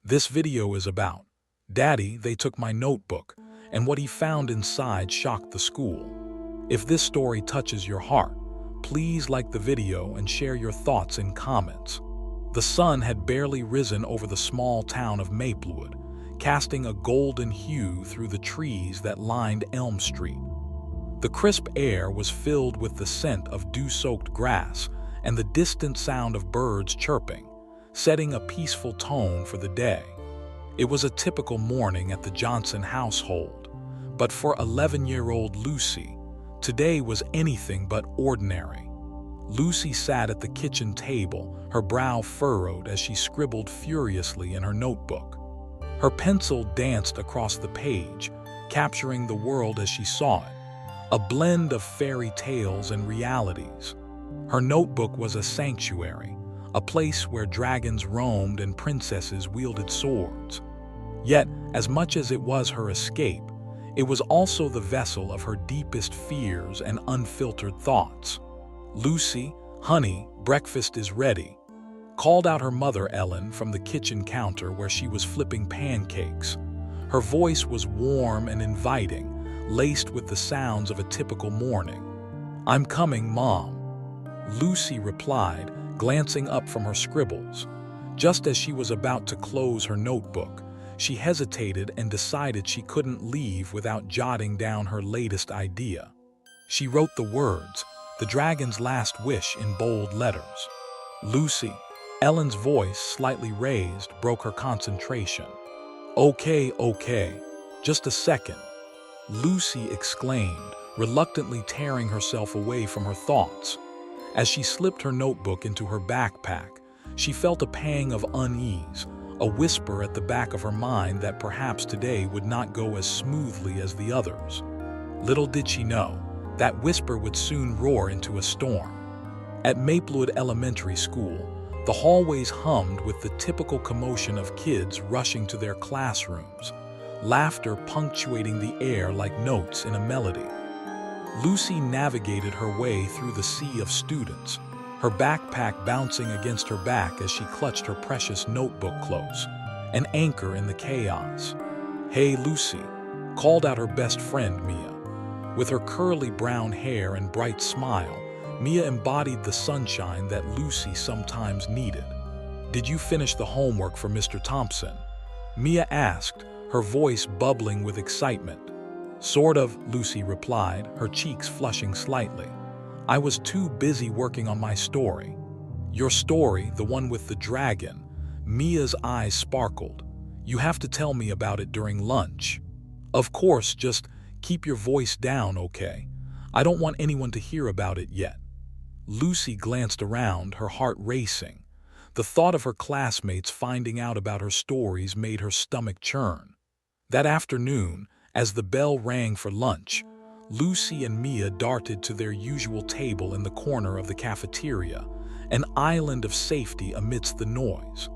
This video is about, Daddy, they took my notebook, and what he found inside shocked the school. If this story touches your heart, please like the video and share your thoughts in comments. The sun had barely risen over the small town of Maplewood, casting a golden hue through the trees that lined Elm Street. The crisp air was filled with the scent of dew-soaked grass and the distant sound of birds chirping, setting a peaceful tone for the day. It was a typical morning at the Johnson household, but for 11-year-old Lucy, today was anything but ordinary. Lucy sat at the kitchen table, her brow furrowed as she scribbled furiously in her notebook. Her pencil danced across the page, capturing the world as she saw it, a blend of fairy tales and realities. Her notebook was a sanctuary, a place where dragons roamed and princesses wielded swords. Yet, as much as it was her escape, it was also the vessel of her deepest fears and unfiltered thoughts. "Lucy, honey, breakfast is ready," called out her mother Ellen from the kitchen counter where she was flipping pancakes. Her voice was warm and inviting, laced with the sounds of a typical morning. "I'm coming, Mom," Lucy replied, glancing up from her scribbles. Just as she was about to close her notebook, she hesitated and decided she couldn't leave without jotting down her latest idea. She wrote the words, "The dragon's last wish," in bold letters. "Lucy," Ellen's voice, slightly raised, broke her concentration. Okay, just a second," Lucy exclaimed, reluctantly tearing herself away from her thoughts. As she slipped her notebook into her backpack, she felt a pang of unease, a whisper at the back of her mind that perhaps today would not go as smoothly as the others. Little did she know, that whisper would soon roar into a storm. At Maplewood Elementary School, the hallways hummed with the typical commotion of kids rushing to their classrooms, laughter punctuating the air like notes in a melody. Lucy navigated her way through the sea of students, her backpack bouncing against her back as she clutched her precious notebook close, an anchor in the chaos. "Hey, Lucy," called out her best friend Mia. With her curly brown hair and bright smile, Mia embodied the sunshine that Lucy sometimes needed. "Did you finish the homework for Mr. Thompson?" Mia asked, her voice bubbling with excitement. "Sort of," Lucy replied, her cheeks flushing slightly. "I was too busy working on my story." "Your story, the one with the dragon?" Mia's eyes sparkled. "You have to tell me about it during lunch." "Of course, just keep your voice down, okay? I don't want anyone to hear about it yet." Lucy glanced around, her heart racing. The thought of her classmates finding out about her stories made her stomach churn. That afternoon, as the bell rang for lunch, Lucy and Mia darted to their usual table in the corner of the cafeteria, an island of safety amidst the noise.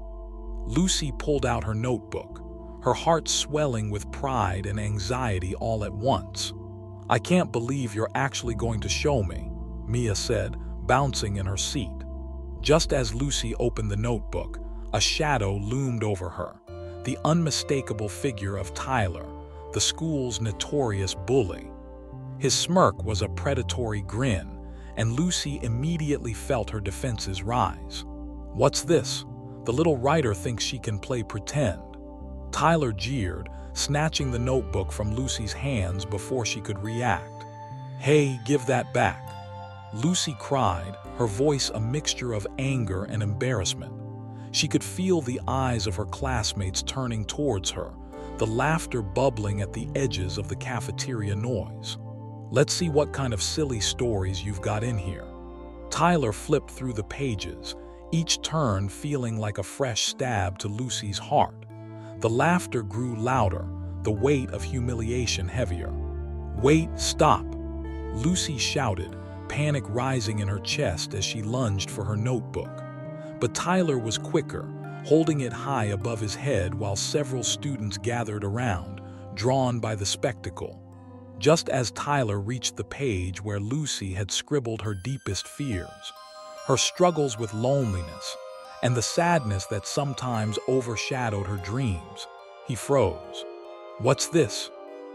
Lucy pulled out her notebook, her heart swelling with pride and anxiety all at once. "I can't believe you're actually going to show me," Mia said, bouncing in her seat. Just as Lucy opened the notebook, a shadow loomed over her, the unmistakable figure of Tyler, the school's notorious bully. His smirk was a predatory grin, and Lucy immediately felt her defenses rise. "What's this? The little writer thinks she can play pretend," Tyler jeered, snatching the notebook from Lucy's hands before she could react. "Hey, give that back," Lucy cried, her voice a mixture of anger and embarrassment. She could feel the eyes of her classmates turning towards her, the laughter bubbling at the edges of the cafeteria noise. "Let's see what kind of silly stories you've got in here." Tyler flipped through the pages, each turn feeling like a fresh stab to Lucy's heart. The laughter grew louder, the weight of humiliation heavier. "Wait, stop!" Lucy shouted, panic rising in her chest as she lunged for her notebook. But Tyler was quicker, holding it high above his head while several students gathered around, drawn by the spectacle. Just as Tyler reached the page where Lucy had scribbled her deepest fears, her struggles with loneliness, and the sadness that sometimes overshadowed her dreams. He froze. "What's this?"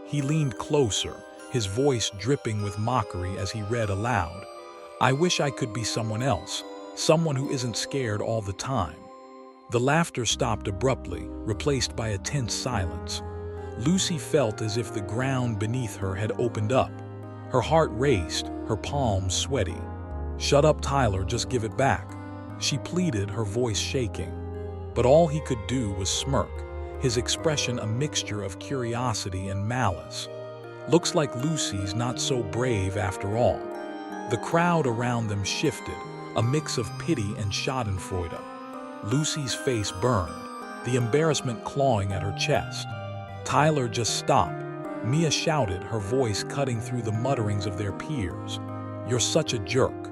He leaned closer, his voice dripping with mockery as he read aloud. "I wish I could be someone else, someone who isn't scared all the time." The laughter stopped abruptly, replaced by a tense silence. Lucy felt as if the ground beneath her had opened up. Her heart raced, her palms sweaty. "Shut up, Tyler, just give it back," she pleaded, her voice shaking. But all he could do was smirk, his expression a mixture of curiosity and malice. "Looks like Lucy's not so brave after all." The crowd around them shifted, a mix of pity and schadenfreude. Lucy's face burned, the embarrassment clawing at her chest. "Tyler, just stop," Mia shouted, her voice cutting through the mutterings of their peers. "You're such a jerk."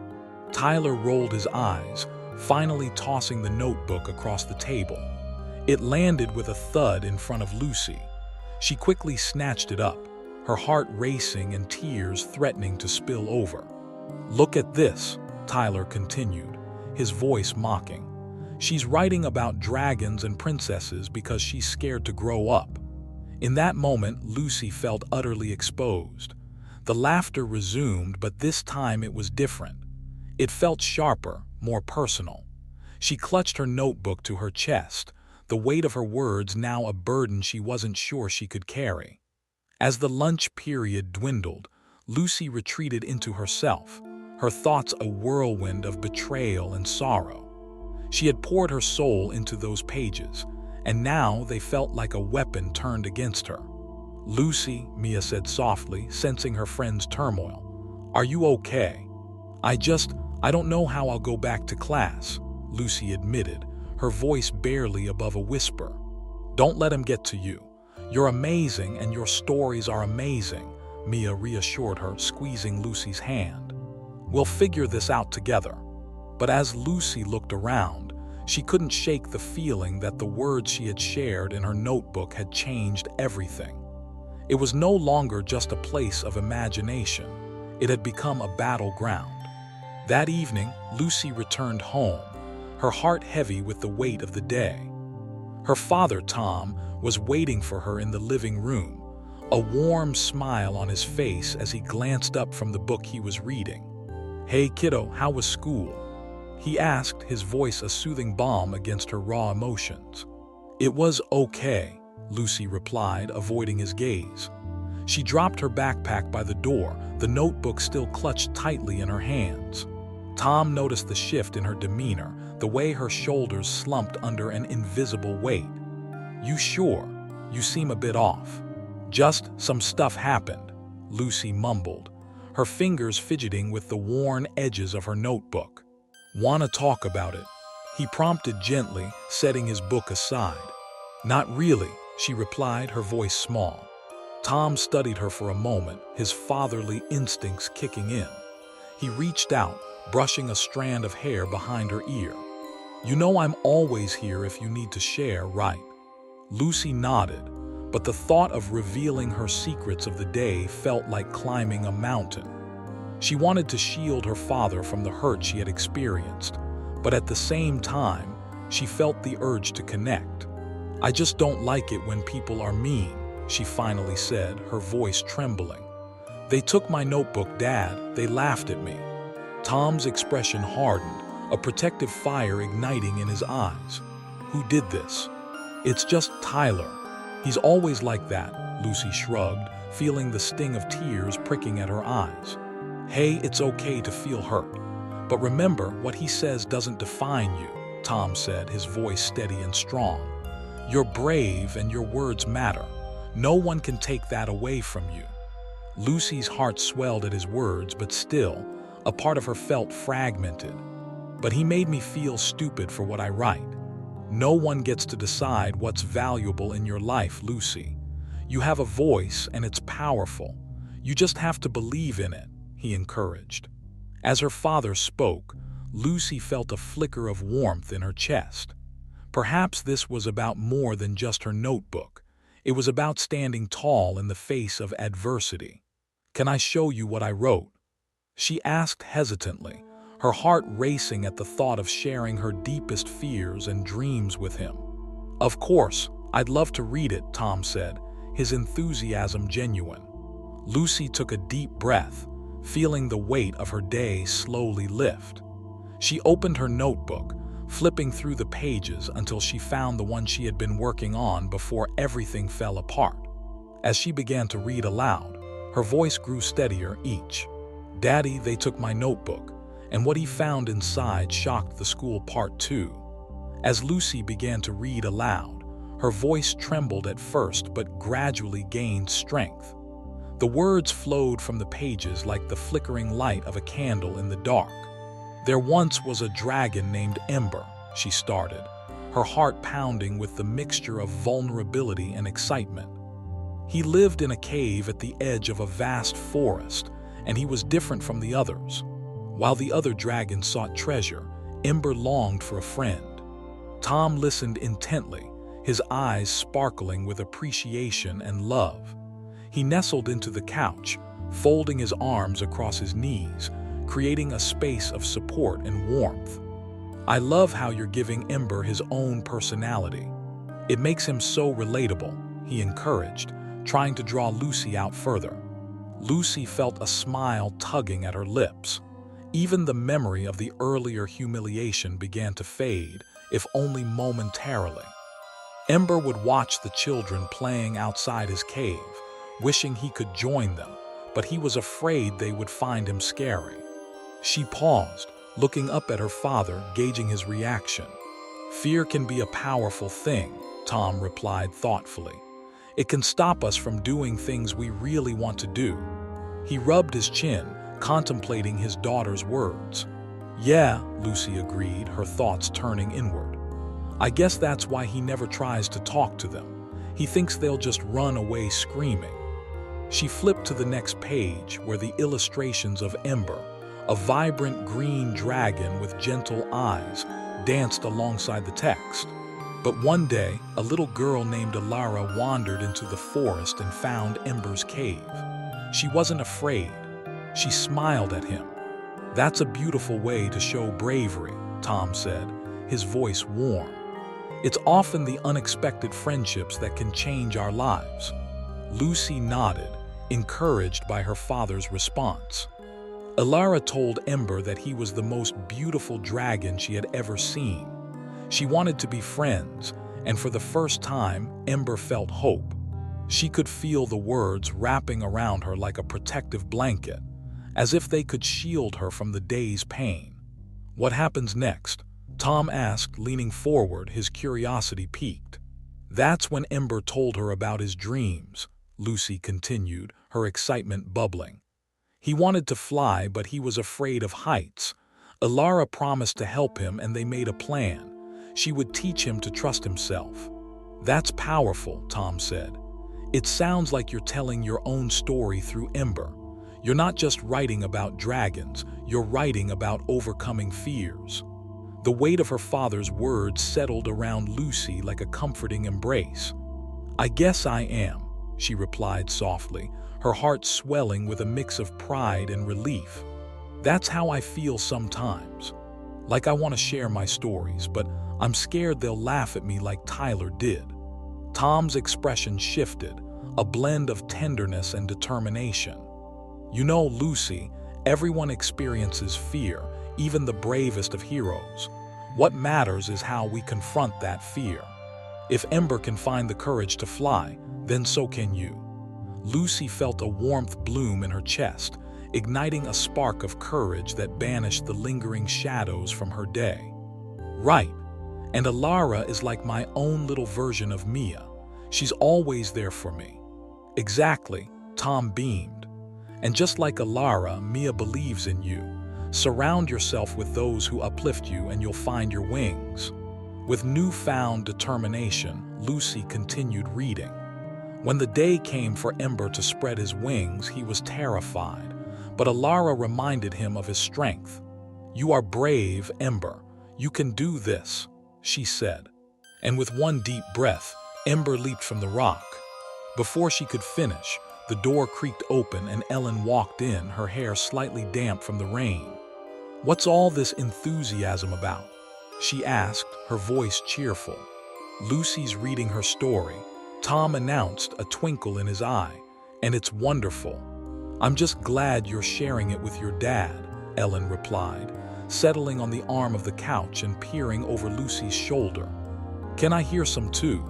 Tyler rolled his eyes, finally tossing the notebook across the table. It landed with a thud in front of Lucy. She quickly snatched it up, her heart racing and tears threatening to spill over. "Look at this," Tyler continued, his voice mocking. "She's writing about dragons and princesses because she's scared to grow up." In that moment, Lucy felt utterly exposed. The laughter resumed, but this time it was different. It felt sharper, more personal. She clutched her notebook to her chest, the weight of her words now a burden she wasn't sure she could carry. As the lunch period dwindled, Lucy retreated into herself, her thoughts a whirlwind of betrayal and sorrow. She had poured her soul into those pages, and now they felt like a weapon turned against her. "Lucy," Mia said softly, sensing her friend's turmoil, "are you okay?" I don't know how I'll go back to class," Lucy admitted, her voice barely above a whisper. "Don't let him get to you. You're amazing and your stories are amazing," Mia reassured her, squeezing Lucy's hand. "We'll figure this out together." But as Lucy looked around, she couldn't shake the feeling that the words she had shared in her notebook had changed everything. It was no longer just a place of imagination. It had become a battleground. That evening, Lucy returned home, her heart heavy with the weight of the day. Her father, Tom, was waiting for her in the living room, a warm smile on his face as he glanced up from the book he was reading. "Hey kiddo, how was school?" he asked, his voice a soothing balm against her raw emotions. "It was okay," Lucy replied, avoiding his gaze. She dropped her backpack by the door, the notebook still clutched tightly in her hands. Tom noticed the shift in her demeanor, the way her shoulders slumped under an invisible weight. "You sure? You seem a bit off." "Just some stuff happened," Lucy mumbled, her fingers fidgeting with the worn edges of her notebook. "Wanna talk about it?" he prompted gently, setting his book aside. "Not really," she replied, her voice small. Tom studied her for a moment, his fatherly instincts kicking in. He reached out, brushing a strand of hair behind her ear. "You know I'm always here if you need to share, right?" Lucy nodded, but the thought of revealing her secrets of the day felt like climbing a mountain. She wanted to shield her father from the hurt she had experienced, but at the same time, she felt the urge to connect. "I just don't like it when people are mean," she finally said, her voice trembling. "They took my notebook, Dad. They laughed at me." Tom's expression hardened, a protective fire igniting in his eyes. "Who did this?" "It's just Tyler. He's always like that," Lucy shrugged, feeling the sting of tears pricking at her eyes. "Hey, it's okay to feel hurt. But remember, what he says doesn't define you," Tom said, his voice steady and strong. "You're brave and your words matter. No one can take that away from you." Lucy's heart swelled at his words, but still, a part of her felt fragmented. "But he made me feel stupid for what I write." "No one gets to decide what's valuable in your life, Lucy. You have a voice and it's powerful. You just have to believe in it," he encouraged. As her father spoke, Lucy felt a flicker of warmth in her chest. Perhaps this was about more than just her notebook. It was about standing tall in the face of adversity. "Can I show you what I wrote?" she asked hesitantly, her heart racing at the thought of sharing her deepest fears and dreams with him. "Of course, I'd love to read it," Tom said, his enthusiasm genuine. Lucy took a deep breath, feeling the weight of her day slowly lift. She opened her notebook, flipping through the pages until she found the one she had been working on before everything fell apart. As she began to read aloud, her voice grew steadier each. "Daddy, they took my notebook, and what he found inside shocked the school Part 2. As Lucy began to read aloud, her voice trembled at first but gradually gained strength. The words flowed from the pages like the flickering light of a candle in the dark. "There once was a dragon named Ember," she started, her heart pounding with the mixture of vulnerability and excitement. "He lived in a cave at the edge of a vast forest, and he was different from the others. While the other dragons sought treasure, Ember longed for a friend." Tom listened intently, his eyes sparkling with appreciation and love. He nestled into the couch, folding his arms across his knees, creating a space of support and warmth. "I love how you're giving Ember his own personality. It makes him so relatable," he encouraged, trying to draw Lucy out further. Lucy felt a smile tugging at her lips. Even the memory of the earlier humiliation began to fade, if only momentarily. Ember would watch the children playing outside his cave, wishing he could join them, but he was afraid they would find him scary. She paused, looking up at her father, gauging his reaction. "Fear can be a powerful thing," Tom replied thoughtfully. "It can stop us from doing things we really want to do." He rubbed his chin, contemplating his daughter's words. "Yeah," Lucy agreed, her thoughts turning inward. "I guess that's why he never tries to talk to them. He thinks they'll just run away screaming." She flipped to the next page where the illustrations of Ember, a vibrant green dragon with gentle eyes, danced alongside the text. But one day, a little girl named Alara wandered into the forest and found Ember's cave. She wasn't afraid. She smiled at him. "That's a beautiful way to show bravery," Tom said, his voice warm. "It's often the unexpected friendships that can change our lives." Lucy nodded, encouraged by her father's response. Alara told Ember that he was the most beautiful dragon she had ever seen. She wanted to be friends, and for the first time, Ember felt hope. She could feel the words wrapping around her like a protective blanket, as if they could shield her from the day's pain. "What happens next?" Tom asked, leaning forward, his curiosity piqued. "That's when Ember told her about his dreams," Lucy continued, her excitement bubbling. "He wanted to fly, but he was afraid of heights. Alara promised to help him, and they made a plan. She would teach him to trust himself." "That's powerful," Tom said. "It sounds like you're telling your own story through Ember. You're not just writing about dragons, you're writing about overcoming fears." The weight of her father's words settled around Lucy like a comforting embrace. "I guess I am," she replied softly, her heart swelling with a mix of pride and relief. "That's how I feel sometimes. Like I want to share my stories, but I'm scared they'll laugh at me like Tyler did." Tom's expression shifted, a blend of tenderness and determination. "You know, Lucy, everyone experiences fear, even the bravest of heroes. What matters is how we confront that fear. If Ember can find the courage to fly, then so can you." Lucy felt a warmth bloom in her chest, igniting a spark of courage that banished the lingering shadows from her day. "Right. And Alara is like my own little version of Mia. She's always there for me." "Exactly," Tom beamed. "And just like Alara, Mia believes in you. Surround yourself with those who uplift you and you'll find your wings." With newfound determination, Lucy continued reading. When the day came for Ember to spread his wings, he was terrified, but Alara reminded him of his strength. "You are brave, Ember. You can do this," she said. And with one deep breath, Ember leaped from the rock. Before she could finish, the door creaked open and Ellen walked in, her hair slightly damp from the rain. "What's all this enthusiasm about?" she asked, her voice cheerful. "Lucy's reading her story," Tom announced, a twinkle in his eye. "And it's wonderful." "I'm just glad you're sharing it with your dad," Ellen replied, settling on the arm of the couch and peering over Lucy's shoulder. "Can I hear some too?"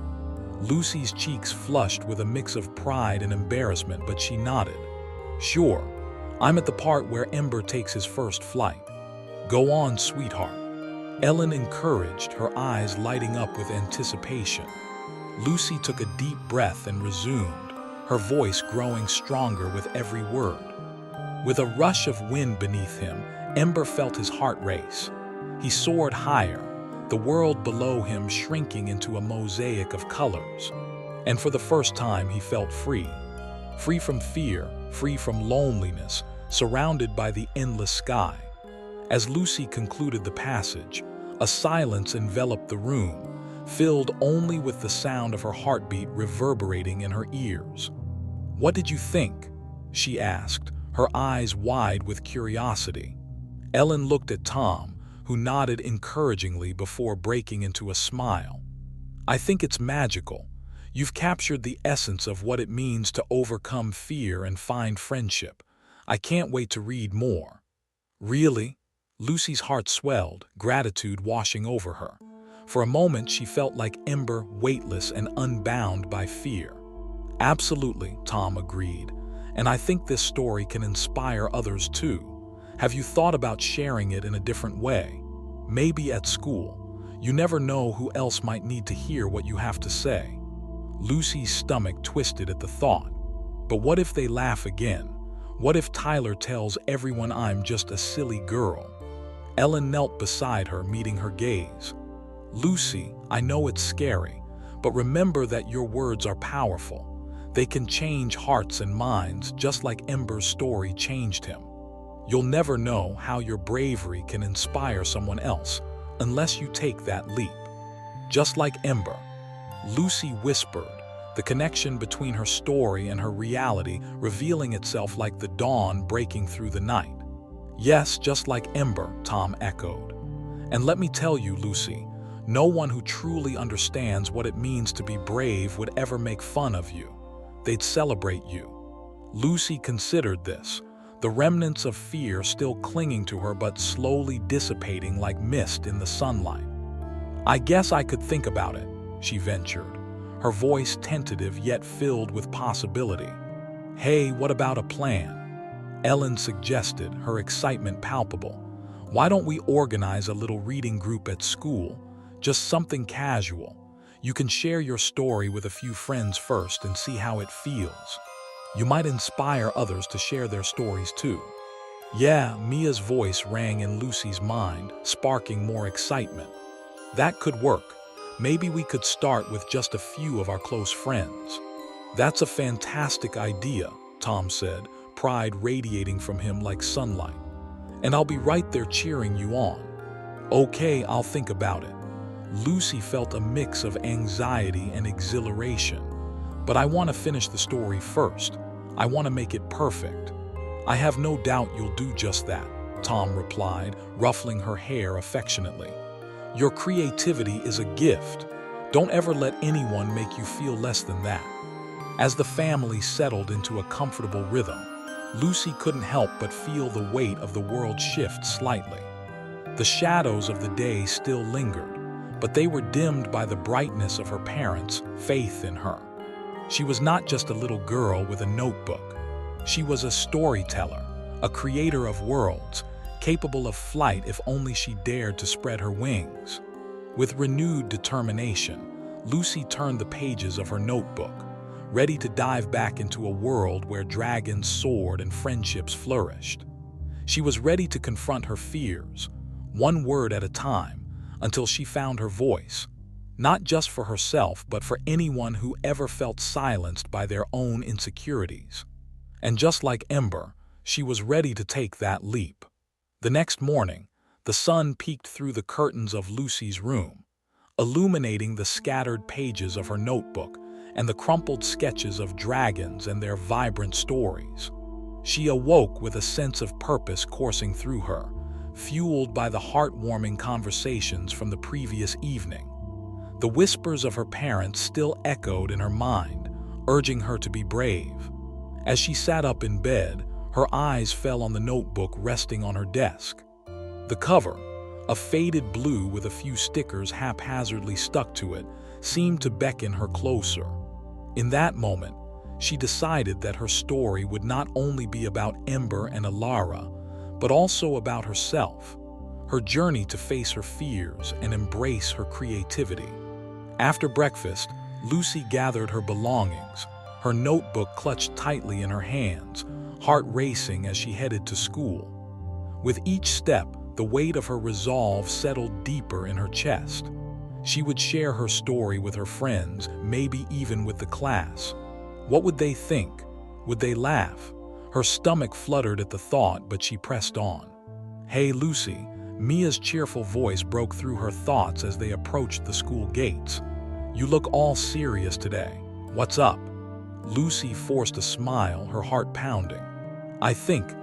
Lucy's cheeks flushed with a mix of pride and embarrassment, but she nodded. "Sure. I'm at the part where Ember takes his first flight." "Go on, sweetheart," Ellen encouraged, her eyes lighting up with anticipation. Lucy took a deep breath and resumed, her voice growing stronger with every word. With a rush of wind beneath him, Ember felt his heart race. He soared higher, the world below him shrinking into a mosaic of colors. And for the first time he felt free. Free from fear, free from loneliness, surrounded by the endless sky. As Lucy concluded the passage, a silence enveloped the room, filled only with the sound of her heartbeat reverberating in her ears. "What did you think?" she asked, her eyes wide with curiosity. Ellen looked at Tom, who nodded encouragingly before breaking into a smile. "I think it's magical. You've captured the essence of what it means to overcome fear and find friendship. I can't wait to read more." "Really?" Lucy's heart swelled, gratitude washing over her. For a moment she felt like Ember, weightless and unbound by fear. "Absolutely," Tom agreed. "And I think this story can inspire others too. Have you thought about sharing it in a different way? Maybe at school. You never know who else might need to hear what you have to say." Lucy's stomach twisted at the thought. But what if they laugh again? What if Tyler tells everyone I'm just a silly girl? Ellen knelt beside her, meeting her gaze. "Lucy, I know it's scary, but remember that your words are powerful. They can change hearts and minds, just like Ember's story changed him. You'll never know how your bravery can inspire someone else unless you take that leap." Just like Ember, Lucy whispered, the connection between her story and her reality revealing itself like the dawn breaking through the night. "Yes, just like Ember," Tom echoed. "And let me tell you, Lucy, no one who truly understands what it means to be brave would ever make fun of you. They'd celebrate you." Lucy considered this, the remnants of fear still clinging to her but slowly dissipating like mist in the sunlight. "I guess I could think about it," she ventured, her voice tentative yet filled with possibility. "Hey, what about a plan?" Ellen suggested, her excitement palpable. "Why don't we organize a little reading group at school? Just something casual. You can share your story with a few friends first and see how it feels. You might inspire others to share their stories too." "Yeah," Mia's voice rang in Lucy's mind, sparking more excitement. "That could work. Maybe we could start with just a few of our close friends." "That's a fantastic idea," Tom said, pride radiating from him like sunlight. "And I'll be right there cheering you on." "Okay, I'll think about it." Lucy felt a mix of anxiety and exhilaration. "But I want to finish the story first. I want to make it perfect." "I have no doubt you'll do just that," Tom replied, ruffling her hair affectionately. "Your creativity is a gift. Don't ever let anyone make you feel less than that." As the family settled into a comfortable rhythm, Lucy couldn't help but feel the weight of the world shift slightly. The shadows of the day still lingered, but they were dimmed by the brightness of her parents' faith in her. She was not just a little girl with a notebook. She was a storyteller, a creator of worlds, capable of flight if only she dared to spread her wings. With renewed determination, Lucy turned the pages of her notebook, ready to dive back into a world where dragons soared and friendships flourished. She was ready to confront her fears, one word at a time, until she found her voice, not just for herself but for anyone who ever felt silenced by their own insecurities. And just like Ember, she was ready to take that leap. The next morning, the sun peeked through the curtains of Lucy's room, illuminating the scattered pages of her notebook and the crumpled sketches of dragons and their vibrant stories. She awoke with a sense of purpose coursing through her, fueled by the heartwarming conversations from the previous evening. The whispers of her parents still echoed in her mind, urging her to be brave. As she sat up in bed, her eyes fell on the notebook resting on her desk. The cover, a faded blue with a few stickers haphazardly stuck to it, seemed to beckon her closer. In that moment, she decided that her story would not only be about Ember and Alara, but also about herself, her journey to face her fears and embrace her creativity. After breakfast, Lucy gathered her belongings, her notebook clutched tightly in her hands, heart racing as she headed to school. With each step, the weight of her resolve settled deeper in her chest. She would share her story with her friends, maybe even with the class. What would they think? Would they laugh? Her stomach fluttered at the thought, but she pressed on. "Hey, Lucy," Mia's cheerful voice broke through her thoughts as they approached the school gates. "You look all serious today. What's up?" Lucy forced a smile, her heart pounding. I think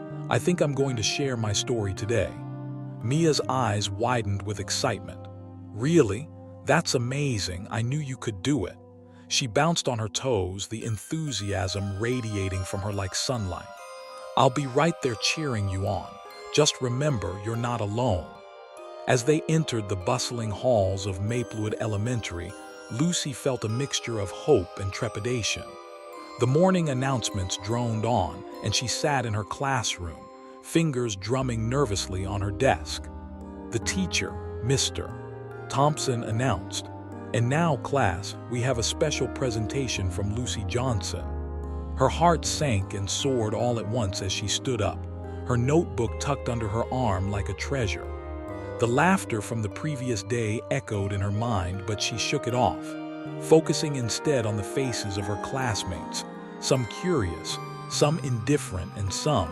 I'm going to share my story today." Mia's eyes widened with excitement. "Really? That's amazing. I knew you could do it." She bounced on her toes, the enthusiasm radiating from her like sunlight. "I'll be right there cheering you on. Just remember, you're not alone." As they entered the bustling halls of Maplewood Elementary, Lucy felt a mixture of hope and trepidation. The morning announcements droned on, and she sat in her classroom, fingers drumming nervously on her desk. The teacher, Mr. Thompson, announced, "And now, class, we have a special presentation from Lucy Johnson." Her heart sank and soared all at once as she stood up, her notebook tucked under her arm like a treasure. The laughter from the previous day echoed in her mind, but she shook it off, focusing instead on the faces of her classmates, some curious, some indifferent, and some,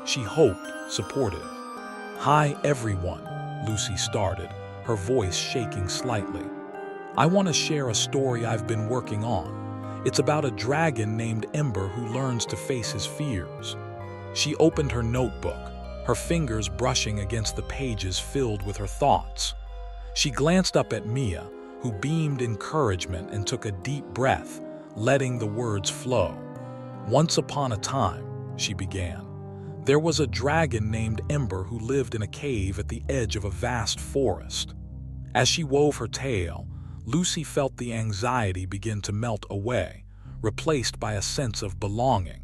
she hoped, supportive. "Hi, everyone," Lucy started, her voice shaking slightly. "I want to share a story I've been working on. It's about a dragon named Ember who learns to face his fears." She opened her notebook, her fingers brushing against the pages filled with her thoughts. She glanced up at Mia, who beamed encouragement and took a deep breath, letting the words flow. "Once upon a time," she began, "there was a dragon named Ember who lived in a cave at the edge of a vast forest." As she wove her tale, Lucy felt the anxiety begin to melt away, replaced by a sense of belonging.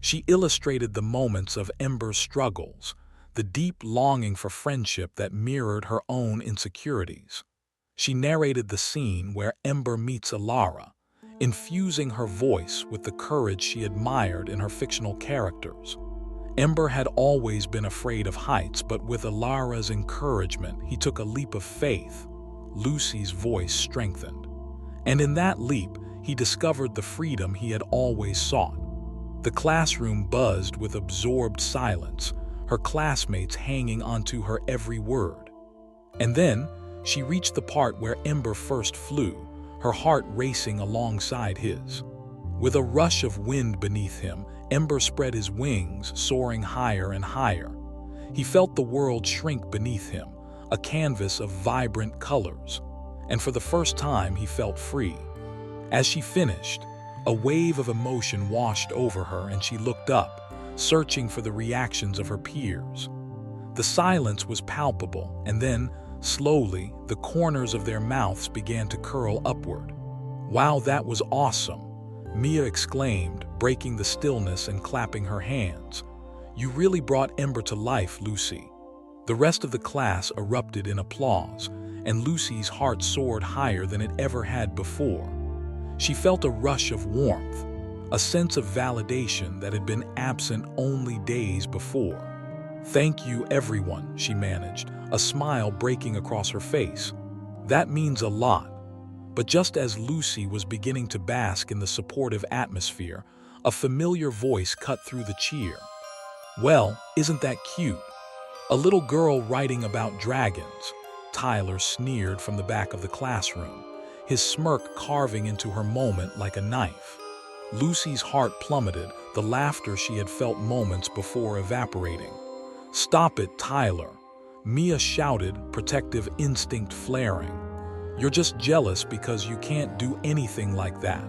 She illustrated the moments of Ember's struggles, the deep longing for friendship that mirrored her own insecurities. She narrated the scene where Ember meets Alara, infusing her voice with the courage she admired in her fictional characters. Ember had always been afraid of heights, but with Alara's encouragement, he took a leap of faith. Lucy's voice strengthened. And in that leap, he discovered the freedom he had always sought. The classroom buzzed with absorbed silence, her classmates hanging onto her every word. And then, she reached the part where Ember first flew, her heart racing alongside his. With a rush of wind beneath him, Ember spread his wings, soaring higher and higher. He felt the world shrink beneath him, a canvas of vibrant colors. And for the first time, he felt free. As she finished, a wave of emotion washed over her and she looked up, searching for the reactions of her peers. The silence was palpable, and then, slowly, the corners of their mouths began to curl upward. "Wow, that was awesome!" Mia exclaimed, breaking the stillness and clapping her hands. "You really brought Ember to life, Lucy." The rest of the class erupted in applause, and Lucy's heart soared higher than it ever had before. She felt a rush of warmth, a sense of validation that had been absent only days before. "Thank you, everyone," she managed, a smile breaking across her face. "That means a lot." But just as Lucy was beginning to bask in the supportive atmosphere, a familiar voice cut through the cheer. "Well, isn't that cute? A little girl writing about dragons," Tyler sneered from the back of the classroom, his smirk carving into her moment like a knife. Lucy's heart plummeted, the laughter she had felt moments before evaporating. "Stop it, Tyler." Mia shouted, protective instinct flaring. "You're just jealous because you can't do anything like that."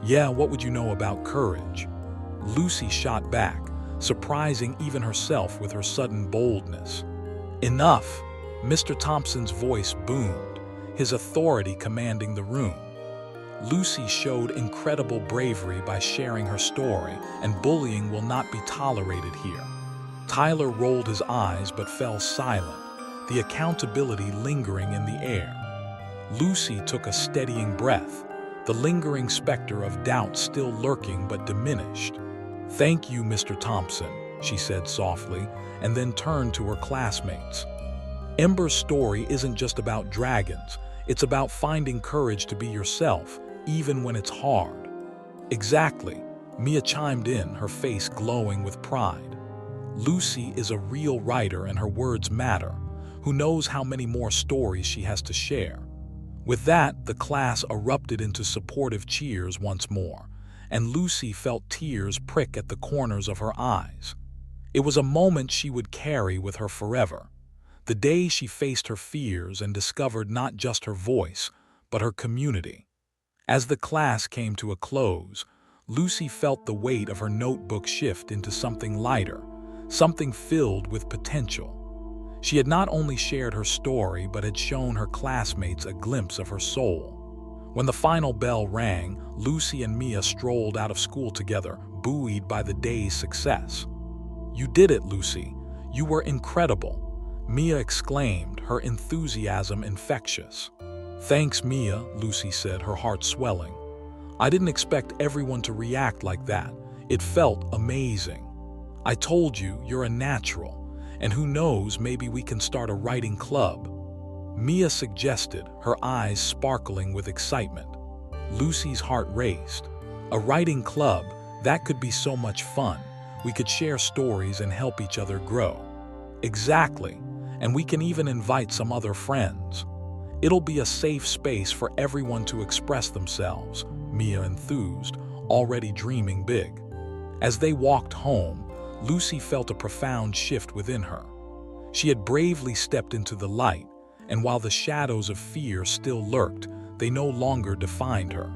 "Yeah, what would you know about courage?" Lucy shot back, surprising even herself with her sudden boldness. "Enough!" Mr. Thompson's voice boomed, his authority commanding the room. Lucy showed incredible bravery by sharing her story, and bullying will not be tolerated here. Tyler rolled his eyes but fell silent, the accountability lingering in the air. Lucy took a steadying breath, the lingering specter of doubt still lurking but diminished. "Thank you, Mr. Thompson," she said softly, and then turned to her classmates. Ember's story isn't just about dragons, it's about finding courage to be yourself, even when it's hard. "Exactly," Mia chimed in, her face glowing with pride. Lucy is a real writer and her words matter. Who knows how many more stories she has to share? With that, the class erupted into supportive cheers once more, and Lucy felt tears prick at the corners of her eyes. It was a moment she would carry with her forever. The day she faced her fears and discovered not just her voice, but her community. As the class came to a close, Lucy felt the weight of her notebook shift into something lighter, something filled with potential. She had not only shared her story, but had shown her classmates a glimpse of her soul. When the final bell rang, Lucy and Mia strolled out of school together, buoyed by the day's success. "You did it, Lucy. You were incredible," Mia exclaimed, her enthusiasm infectious. "Thanks, Mia," Lucy said, her heart swelling. "I didn't expect everyone to react like that. It felt amazing. I told you, you're a natural, and who knows, maybe we can start a writing club," Mia suggested, her eyes sparkling with excitement. Lucy's heart raced. A writing club, that could be so much fun. We could share stories and help each other grow. "Exactly, and we can even invite some other friends. It'll be a safe space for everyone to express themselves," Mia enthused, already dreaming big. As they walked home, Lucy felt a profound shift within her. She had bravely stepped into the light, and while the shadows of fear still lurked, they no longer defined her.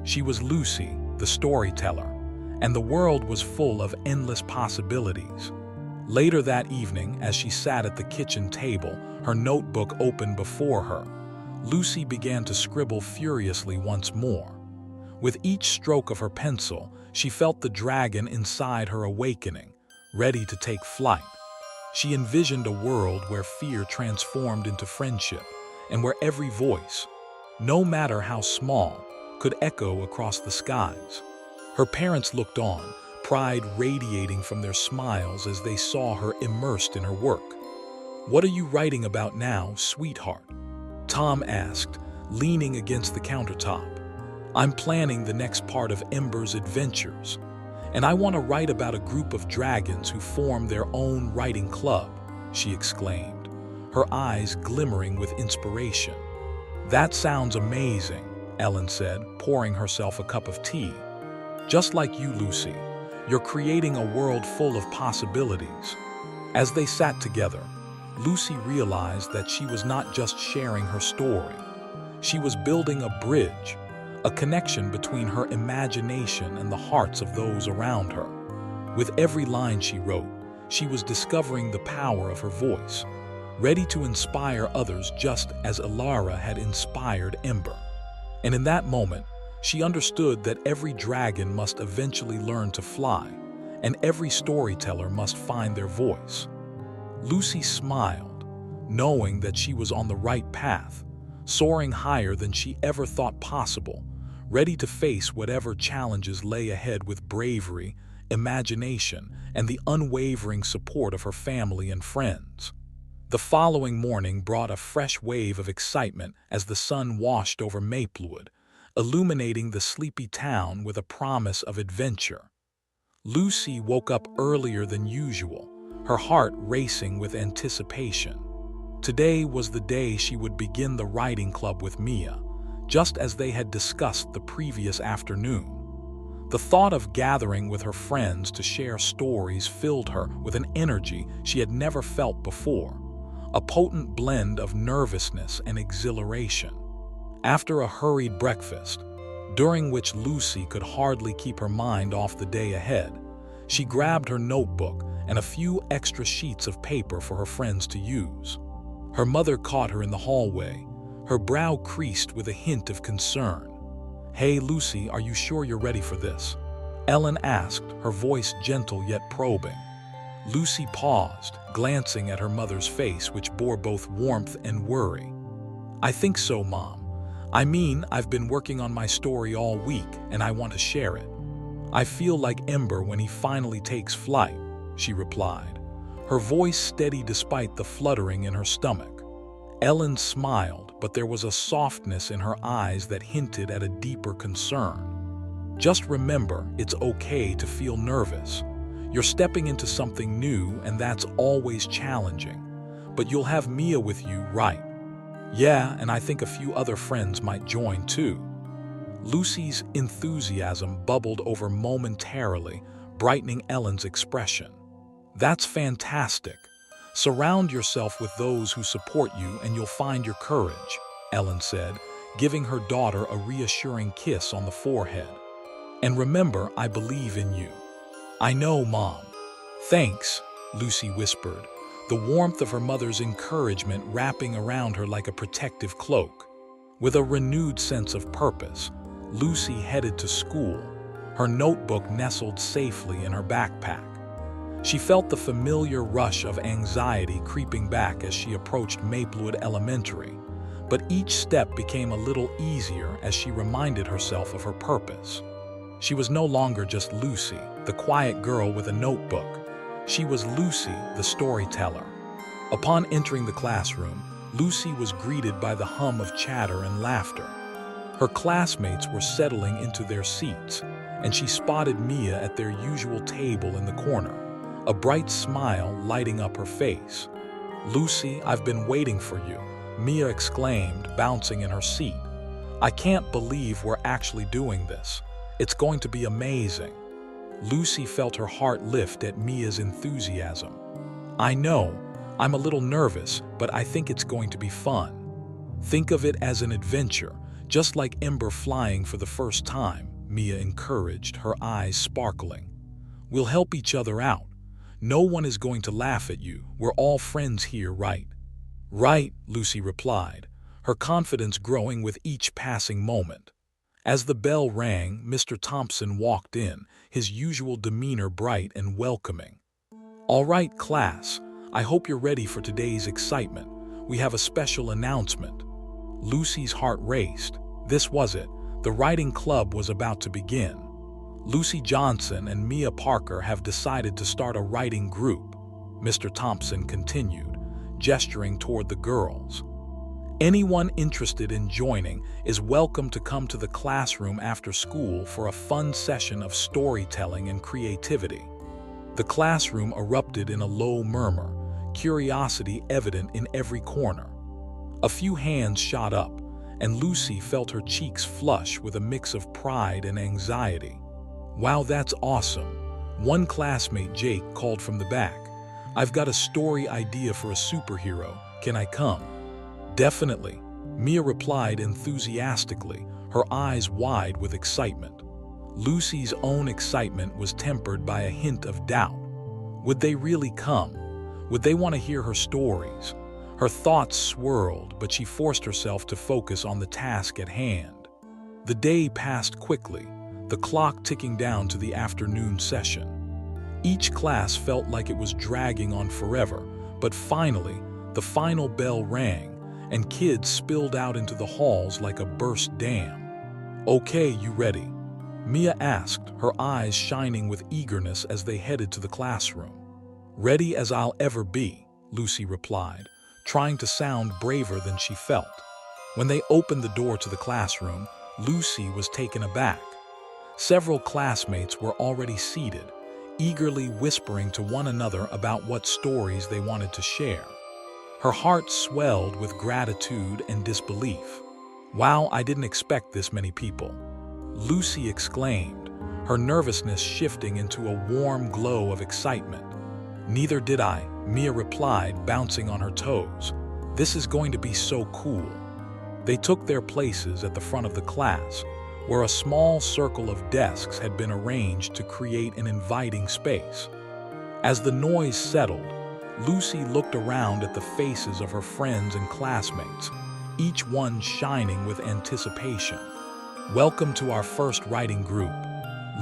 She was Lucy, the storyteller, and the world was full of endless possibilities. Later that evening, as she sat at the kitchen table, her notebook open before her, Lucy began to scribble furiously once more. With each stroke of her pencil, she felt the dragon inside her awakening, ready to take flight. She envisioned a world where fear transformed into friendship, and where every voice, no matter how small, could echo across the skies. Her parents looked on, pride radiating from their smiles as they saw her immersed in her work. "What are you writing about now, sweetheart?" Tom asked, leaning against the countertop. "I'm planning the next part of Ember's adventures, and I want to write about a group of dragons who form their own writing club," she exclaimed, her eyes glimmering with inspiration. "That sounds amazing," Ellen said, pouring herself a cup of tea. "Just like you, Lucy, you're creating a world full of possibilities." As they sat together, Lucy realized that she was not just sharing her story. She was building a bridge, a connection between her imagination and the hearts of those around her. With every line she wrote, she was discovering the power of her voice, ready to inspire others just as Ilara had inspired Ember. And in that moment, she understood that every dragon must eventually learn to fly, and every storyteller must find their voice. Lucy smiled, knowing that she was on the right path, soaring higher than she ever thought possible, ready to face whatever challenges lay ahead with bravery, imagination, and the unwavering support of her family and friends. The following morning brought a fresh wave of excitement as the sun washed over Maplewood, illuminating the sleepy town with a promise of adventure. Lucy woke up earlier than usual, her heart racing with anticipation. Today was the day she would begin the writing club with Mia, just as they had discussed the previous afternoon. The thought of gathering with her friends to share stories filled her with an energy she had never felt before, a potent blend of nervousness and exhilaration. After a hurried breakfast, during which Lucy could hardly keep her mind off the day ahead, she grabbed her notebook and a few extra sheets of paper for her friends to use. Her mother caught her in the hallway, her brow creased with a hint of concern. "Hey, Lucy, are you sure you're ready for this?" Ellen asked, her voice gentle yet probing. Lucy paused, glancing at her mother's face, which bore both warmth and worry. "I think so, Mom. I mean, I've been working on my story all week, and I want to share it. I feel like Ember when he finally takes flight," she replied, her voice steady despite the fluttering in her stomach. Ellen smiled, but there was a softness in her eyes that hinted at a deeper concern. "Just remember, it's okay to feel nervous. You're stepping into something new, and that's always challenging. But you'll have Mia with you, right?" "Yeah, and I think a few other friends might join too." Lucy's enthusiasm bubbled over momentarily, brightening Ellen's expression. "That's fantastic. Surround yourself with those who support you and you'll find your courage," Ellen said, giving her daughter a reassuring kiss on the forehead. "And remember, I believe in you." "I know, Mom." "Thanks," Lucy whispered, the warmth of her mother's encouragement wrapping around her like a protective cloak. With a renewed sense of purpose, Lucy headed to school, her notebook nestled safely in her backpack. She felt the familiar rush of anxiety creeping back as she approached Maplewood Elementary, but each step became a little easier as she reminded herself of her purpose. She was no longer just Lucy, the quiet girl with a notebook. She was Lucy, the storyteller. Upon entering the classroom, Lucy was greeted by the hum of chatter and laughter. Her classmates were settling into their seats, and she spotted Mia at their usual table in the corner, a bright smile lighting up her face. "Lucy, I've been waiting for you," Mia exclaimed, bouncing in her seat. "I can't believe we're actually doing this. It's going to be amazing." Lucy felt her heart lift at Mia's enthusiasm. "I know, I'm a little nervous, but I think it's going to be fun. Think of it as an adventure, just like Ember flying for the first time," Mia encouraged, her eyes sparkling. "We'll help each other out. No one is going to laugh at you. We're all friends here, right?" "Right," Lucy replied, her confidence growing with each passing moment. As the bell rang, Mr. Thompson walked in, his usual demeanor bright and welcoming. "All right, class, I hope you're ready for today's excitement. We have a special announcement." Lucy's heart raced. This was it. The writing club was about to begin. "Lucy Johnson and Mia Parker have decided to start a writing group," Mr. Thompson continued, gesturing toward the girls. "Anyone interested in joining is welcome to come to the classroom after school for a fun session of storytelling and creativity." The classroom erupted in a low murmur, curiosity evident in every corner. A few hands shot up, and Lucy felt her cheeks flush with a mix of pride and anxiety. "Wow, that's awesome," one classmate, Jake, called from the back. "I've got a story idea for a superhero. Can I come?" "Definitely," Mia replied enthusiastically, her eyes wide with excitement. Lucy's own excitement was tempered by a hint of doubt. Would they really come? Would they want to hear her stories? Her thoughts swirled, but she forced herself to focus on the task at hand. The day passed quickly, the clock ticking down to the afternoon session. Each class felt like it was dragging on forever, but finally, the final bell rang, and kids spilled out into the halls like a burst dam. "Okay, you ready?" Mia asked, her eyes shining with eagerness as they headed to the classroom. "Ready as I'll ever be," Lucy replied, trying to sound braver than she felt. When they opened the door to the classroom, Lucy was taken aback. Several classmates were already seated, eagerly whispering to one another about what stories they wanted to share. Her heart swelled with gratitude and disbelief. "Wow, I didn't expect this many people," Lucy exclaimed, her nervousness shifting into a warm glow of excitement. "Neither did I," Mia replied, bouncing on her toes. "This is going to be so cool." They took their places at the front of the class, where a small circle of desks had been arranged to create an inviting space. As the noise settled, Lucy looked around at the faces of her friends and classmates, each one shining with anticipation. "Welcome to our first writing group,"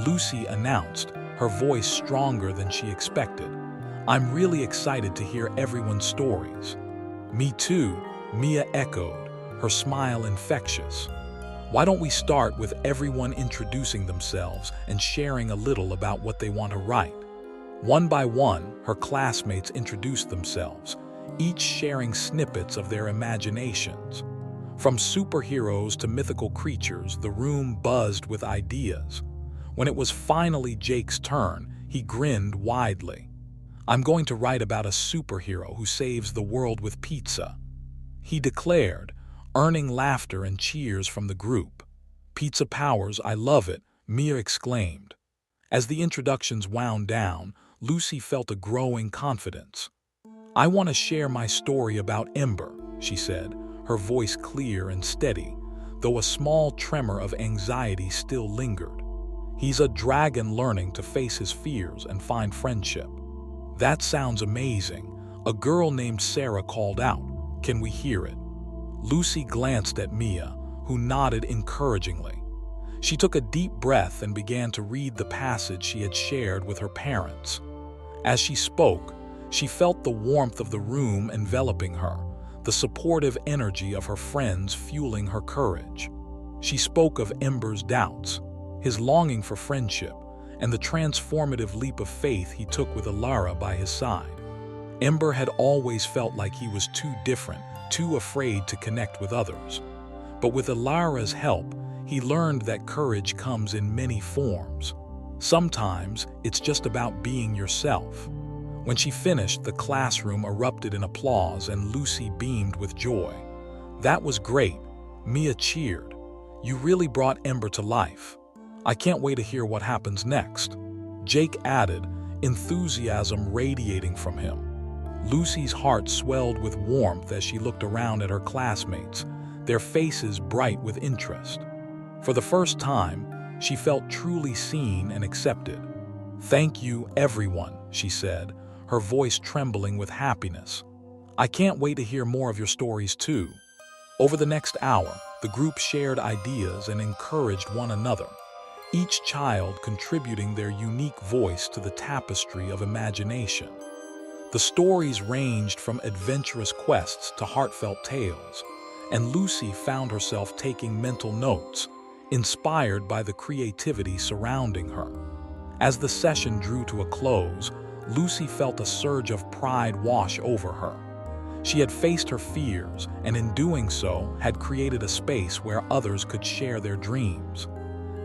Lucy announced, her voice stronger than she expected. "I'm really excited to hear everyone's stories." "Me too," Mia echoed, her smile infectious. "Why don't we start with everyone introducing themselves and sharing a little about what they want to write?" One by one, her classmates introduced themselves, each sharing snippets of their imaginations. From superheroes to mythical creatures, the room buzzed with ideas. When it was finally Jake's turn, he grinned widely. "I'm going to write about a superhero who saves the world with pizza," he declared, earning laughter and cheers from the group. "Pizza powers, I love it," Mia exclaimed. As the introductions wound down, Lucy felt a growing confidence. "I want to share my story about Ember," she said, her voice clear and steady, though a small tremor of anxiety still lingered. "He's a dragon learning to face his fears and find friendship." "That sounds amazing," a girl named Sarah called out. "Can we hear it?" Lucy glanced at Mia, who nodded encouragingly. She took a deep breath and began to read the passage she had shared with her parents. As she spoke, she felt the warmth of the room enveloping her, the supportive energy of her friends fueling her courage. She spoke of Ember's doubts, his longing for friendship, and the transformative leap of faith he took with Alara by his side. Ember had always felt like he was too different, too afraid to connect with others. But with Alara's help, he learned that courage comes in many forms. Sometimes it's just about being yourself. When she finished, the classroom erupted in applause and Lucy beamed with joy. "That was great," Mia cheered. "You really brought Ember to life. I can't wait to hear what happens next," Jake added, enthusiasm radiating from him. Lucy's heart swelled with warmth as she looked around at her classmates, their faces bright with interest. For the first time, she felt truly seen and accepted. "Thank you, everyone," she said, her voice trembling with happiness. "I can't wait to hear more of your stories too." Over the next hour, the group shared ideas and encouraged one another, each child contributing their unique voice to the tapestry of imagination. The stories ranged from adventurous quests to heartfelt tales, and Lucy found herself taking mental notes, inspired by the creativity surrounding her. As the session drew to a close, Lucy felt a surge of pride wash over her. She had faced her fears, and in doing so, had created a space where others could share their dreams.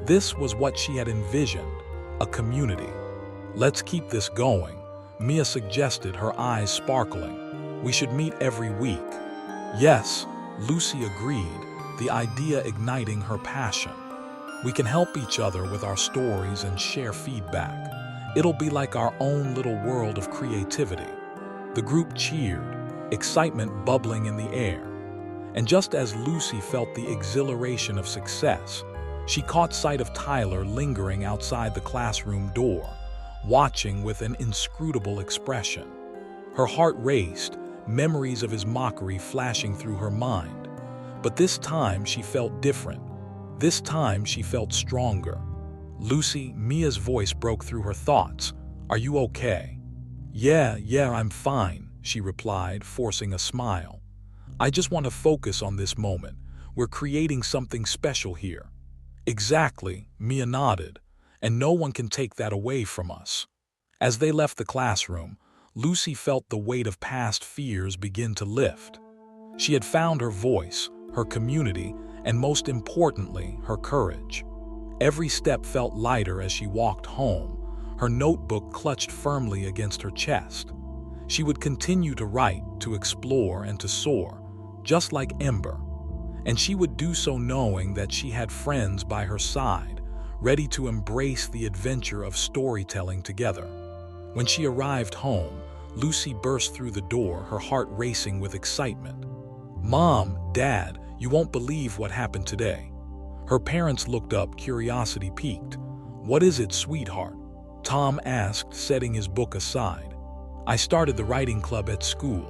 This was what she had envisioned, a community. "Let's keep this going," Mia suggested, her eyes sparkling. "We should meet every week." "Yes," Lucy agreed, the idea igniting her passion. "We can help each other with our stories and share feedback. It'll be like our own little world of creativity." The group cheered, excitement bubbling in the air. And just as Lucy felt the exhilaration of success, she caught sight of Tyler lingering outside the classroom door, watching with an inscrutable expression. Her heart raced, memories of his mockery flashing through her mind. But this time she felt different. This time she felt stronger. "Lucy," Mia's voice broke through her thoughts. "Are you okay?" Yeah, I'm fine," she replied, forcing a smile. "I just want to focus on this moment. We're creating something special here." "Exactly," Mia nodded, "and no one can take that away from us." As they left the classroom, Lucy felt the weight of past fears begin to lift. She had found her voice, her community, and most importantly, her courage. Every step felt lighter as she walked home, her notebook clutched firmly against her chest. She would continue to write, to explore, and to soar, just like Ember. And she would do so knowing that she had friends by her side, ready to embrace the adventure of storytelling together. When she arrived home, Lucy burst through the door, her heart racing with excitement. "Mom, Dad, you won't believe what happened today." Her parents looked up, curiosity piqued. "What is it, sweetheart?" Tom asked, setting his book aside. "I started the writing club at school.